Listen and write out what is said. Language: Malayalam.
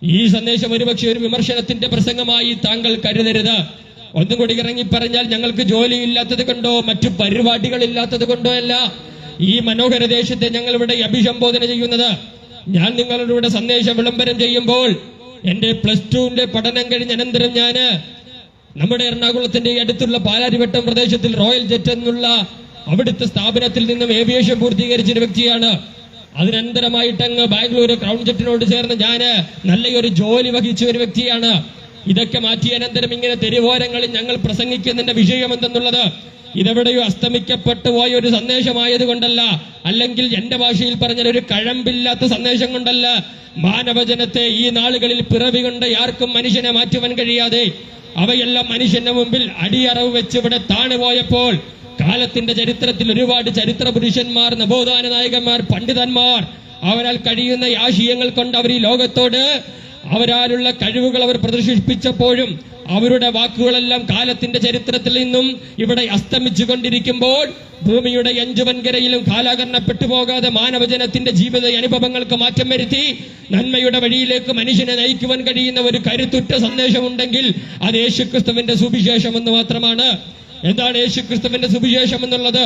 ഈ സന്ദേശം ഒരുപക്ഷെ ഒരു വിമർശനത്തിന്റെ പ്രസംഗമായി താങ്കൾ കരുതരുത്. ഒന്നും കൂടി ഇറങ്ങി പറഞ്ഞാൽ ഞങ്ങൾക്ക് ജോലിയില്ലാത്തത് കൊണ്ടോ മറ്റു പരിപാടികളില്ലാത്തത് കൊണ്ടോ അല്ല ഈ മനോഹര ദേശത്തെ ഞങ്ങൾ ഇവിടെ അഭിസംബോധന ചെയ്യുന്നത്. ഞാൻ നിങ്ങളുടെ ഇവിടെ സന്ദേശം വിളംബരം ചെയ്യുമ്പോൾ എന്റെ +2 പഠനം കഴിഞ്ഞ അനന്തരം ഞാന് നമ്മുടെ എറണാകുളത്തിന്റെ അടുത്തുള്ള പാലാരിവട്ടം പ്രദേശത്തിൽ റോയൽ ജെറ്റ് എന്നുള്ള അവിടുത്തെ സ്ഥാപനത്തിൽ നിന്നും ഏവിയേഷൻ പൂർത്തീകരിച്ച വ്യക്തിയാണ്. അതിനന്തരമായിട്ട് അങ്ങ് ബാംഗ്ലൂർ ക്രൗൺ ജെറ്റിനോട് ചേർന്ന് ഞാന് നല്ലൊരു ജോലി വഹിച്ച ഒരു വ്യക്തിയാണ്. ഇതൊക്കെ മാറ്റിയ അനന്തരം ഇങ്ങനെ തെരുവോരങ്ങളിൽ ഞങ്ങൾ പ്രസംഗിക്കുന്നതിന്റെ വിഷയം എന്തെന്നുള്ളത് ഇതെവിടെയോ അസ്തമിക്കപ്പെട്ടു പോയ ഒരു സന്ദേശമായത് കൊണ്ടല്ല, അല്ലെങ്കിൽ എന്റെ ഭാഷയിൽ പറഞ്ഞ ഒരു കഴമ്പില്ലാത്ത സന്ദേശം കൊണ്ടല്ല. മാനവജനത്തെ ഈ നാളുകളിൽ പിറവി കൊണ്ട് ആർക്കും മനുഷ്യനെ മാറ്റുവാൻ കഴിയാതെ അവയെല്ലാം മനുഷ്യന്റെ മുമ്പിൽ അടിയറവ് വെച്ച് ഇവിടെ താണുപോയപ്പോൾ കാലത്തിന്റെ ചരിത്രത്തിൽ ഒരുപാട് ചരിത്ര പുരുഷന്മാർ, നവോത്ഥാന നായകന്മാർ, പണ്ഡിതന്മാർ അവരാൽ കഴിയുന്ന ആശയങ്ങൾ കൊണ്ട് അവർ ഈ ലോകത്തോട് അവരാലുള്ള കഴിവുകൾ അവർ പ്രദർശിപ്പിച്ചപ്പോഴും അവരുടെ വാക്കുകളെല്ലാം കാലത്തിന്റെ ചരിത്രത്തിൽ നിന്നും ഇവിടെ അസ്തമിച്ചു കൊണ്ടിരിക്കുമ്പോൾ ഭൂമിയുടെ 5 വൻകരയിലും കാലാകരണപ്പെട്ടു പോകാതെ മാനവജനത്തിന്റെ ജീവിത അനുഭവങ്ങൾക്ക് മാറ്റം വരുത്തി നന്മയുടെ വഴിയിലേക്ക് മനുഷ്യനെ നയിക്കുവാൻ കഴിയുന്ന ഒരു കരുത്തുറ്റ സന്ദേശമുണ്ടെങ്കിൽ അത് യേശുക്രിസ്തുവിന്റെ സുവിശേഷം എന്ന് മാത്രമാണ്. എന്താണ് യേശുക്രിസ്തുവിന്റെ സുവിശേഷം എന്നുള്ളത്?